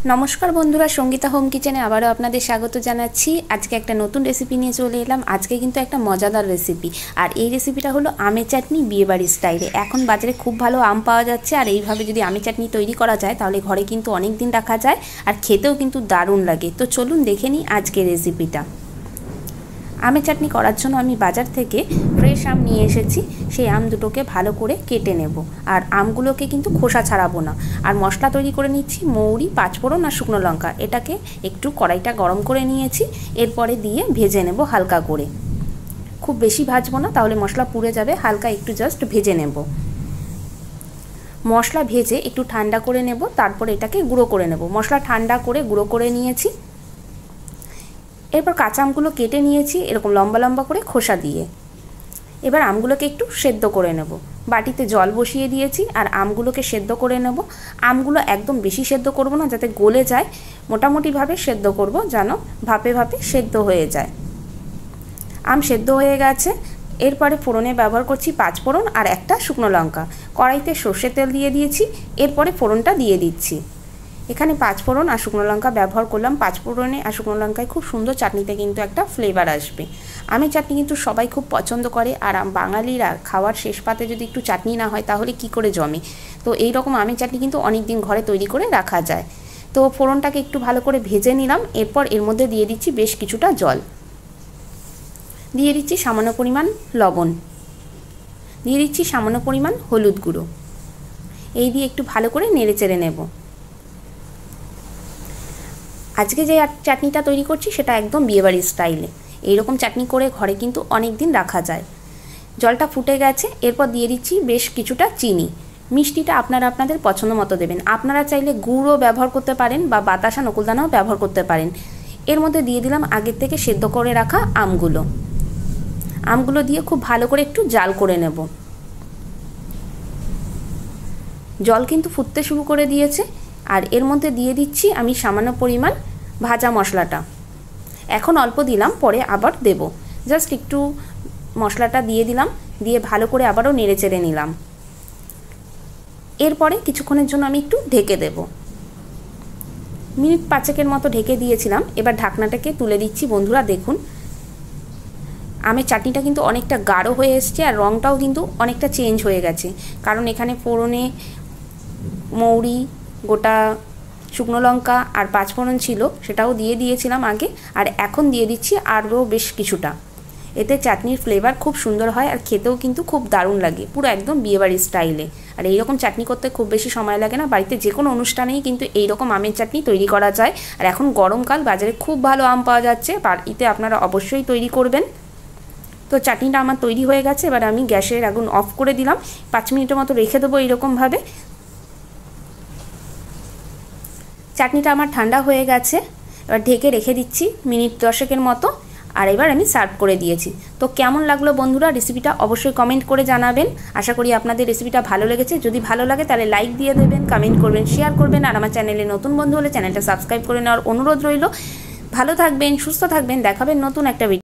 नमस्कार बंधुरा संगीता होम किचेने आबारो आपनादेर स्वागत जानाच्छि। आजके एक नतून रेसिपि निये चले एलाम। आजके किन्तु एक मजादार रेसिपि और ये रेसिपिटा हलो आमेर चाटनी बिये बाड़िर स्टाइले। एखन बाजारे खूब भालो आम पाওয়া যাচ্ছে और এইভাবে যদি आमेर चाटनी तैरी करा যায় তাহলে ঘরে কিন্তু অনেক দিন রাখা যায় और খেতেও কিন্তু দারুণ লাগে। তো চলুন দেখে নিই আজকের রেসিপিটা। आमेर चाटनी करार जोन्नो आमी बाजार थेके फ्रेश आम निये एसेछि। सेई आम दुटोके भालो करे केटे नेब और आमगुलोके किन्तु खोसा छाड़ाबो ना। और मशला तैरी करे निচ্ছি मौरी पाँचफोड़न और शुकनो लंका। एटाके एकटू कड़ाईटा गरम करे निয়েছি, एरपरे दिए भेजे नेब हालका करे। खूब बेशी भाजबो ना ताहले मशला पुड़े जाबे, हालका एकटू जस्ट भेजे नेब। मशला भेजे एकटू ठांडा करे नेब, तारपर एटाके गुঁড়ো करे नेब। मशला ठांडा करे गुঁড়ো करे निয়েছি। एरपर काँचा आमगुलो केटे निয়েছি एरकम लम्बा लम्बा करे खोसा दिए। एबार आमगुलोके एकटू सेদ্ধ करे नेब। बाटीते जल बसिए दिएছি और आमगुलोके सेদ্ধ करे नेब। आमगुलो एकदम बेशी सेদ্ধ करब ना जाते गले जाए, मोटामुटी भावे सेদ্ধ करब जेन भापे भापे सेদ্ধ हये जाए। आम सेদ্ধ हये गेছে। एरपरे फोड़ने व्यवहार करছি पाँचफोड़न और एकटा शुकनो लंका। कड़ाईते सर्षेर तेल दिए दिएছি, एरपरे फोड़नटा दिए दिচ্ছি। एखाने पाँचफोड़न और शुकनो लंका व्यवहार करलाम। पाँचफोड़ने और शुकनो लंकाय खूब सुंदर चाटनीते किन्तु एक फ्लेवर आसबे। आमेर चाटनी किन्तु सबाई खूब पसंद करे और बांगालिरा खावार शेष पाते यदि एकटू चाटनी ना हय ताहले कि करे जमे। तो एई रकम आमेर चाटनी किन्तु अनेक दिन घरे तैरी करे रखा जाय। तो फोड़नटाके एकटू भालो करे भेजे निलाम। एरपर एर मध्ये दिए दिচ্ছি बेश किछुटा जल, दिए दिচ্ছি सामान्य परिमाण लवण, दिए दिচ্ছি सामान्य परिमाण हलुद गुঁড়ো। এই দিয়ে একটু ভালো করে নেড়ে চেড়ে নেব। আজকে যে চাটনিটা তৈরি করছি সেটা একদম বিয়েবাড়ির স্টাইলে। এই রকম চাটনি করে ঘরে কিন্তু অনেক দিন রাখা যায়। জলটা ফুটে গেছে, এরপর দিয়ে দিচ্ছি বেশ কিছুটা চিনি। মিষ্টিটা আপনারা আপনাদের পছন্দ মতো দেবেন। আপনারা চাইলে গুড়ও ব্যবহার করতে পারেন বা বাতাসা নকুলদানাও ব্যবহার করতে পারেন। এর মধ্যে দিয়ে দিলাম আগের থেকে সেদ্ধ করে রাখা আমগুলো। আমগুলো দিয়ে খুব ভালো করে একটু জাল করে নেব। জল কিন্তু ফুটতে শুরু করে দিয়েছে আর এর মধ্যে দিয়ে দিচ্ছি আমি সামান্য পরিমাণ ভাজা মশলাটা। এখন অল্প দিলাম, পরে আবার দেব। জাস্ট একটু মশলাটা দিয়ে দিলাম, দিয়ে ভালো করে আবারও নেড়ে চেড়ে নিলাম। এরপরে কিছুক্ষণের জন্য আমি একটু ঢেকে দেব। মিনিট 5 মতো ঢেকে দিয়েছিলাম। এবার ঢাকনাটাকে তুলে দিচ্ছি। বন্ধুরা দেখুন আমের চাটনিটা কিন্তু অনেকটা গাঢ় হয়ে এসছে আর রঙটাও কিন্তু অনেকটা চেঞ্জ হয়ে গেছে। কারণ এখানে ফোড়নে মৌরি, গোটা শুকনো লঙ্কা আর পাঁচফোড়ন ছিল, সেটাও দিয়ে দিয়েছিলাম আগে। আর এখন দিয়ে দিচ্ছি আরও বেশ কিছুটা। এতে চাটনির ফ্লেভার খুব সুন্দর হয় আর খেতেও কিন্তু খুব দারুণ লাগে, পুরো একদম বিয়েবাড়ির স্টাইলে। আর এইরকম চাটনি করতে খুব বেশি সময় লাগে না। বাড়িতে যে কোনো অনুষ্ঠানেই কিন্তু এইরকম আমের চাটনি তৈরি করা যায়। আর এখন গরমকাল, বাজারে খুব ভালো আম পাওয়া যাচ্ছে। বাড়িতে আপনারা অবশ্যই তৈরি করবেন। তো চাটনিটা আমার তৈরি হয়ে গেছে। এবার আমি গ্যাসের আগুন অফ করে দিলাম। 5 মিনিটের মতো রেখে দেবো এইরকমভাবে। চাটনিটা আমার ঠান্ডা হয়ে গেছে। এবার ঢেকে রেখে দিচ্ছি মিনিট 10 মতো। আর এবার আমি সার্ভ করে দিয়েছি। তো কেমন লাগলো বন্ধুরা রেসিপিটা অবশ্যই কমেন্ট করে জানাবেন। আশা করি আপনাদের রেসিপিটা ভালো লেগেছে। যদি ভালো লাগে তাহলে লাইক দিয়ে দেবেন, কমেন্ট করবেন, শেয়ার করবেন। আর আমার চ্যানেলে নতুন বন্ধু হলে চ্যানেলটা সাবস্ক্রাইব করে নেওয়ার অনুরোধ রইল। ভালো থাকবেন, সুস্থ থাকবেন, দেখাবেন নতুন একটা ভিডিও।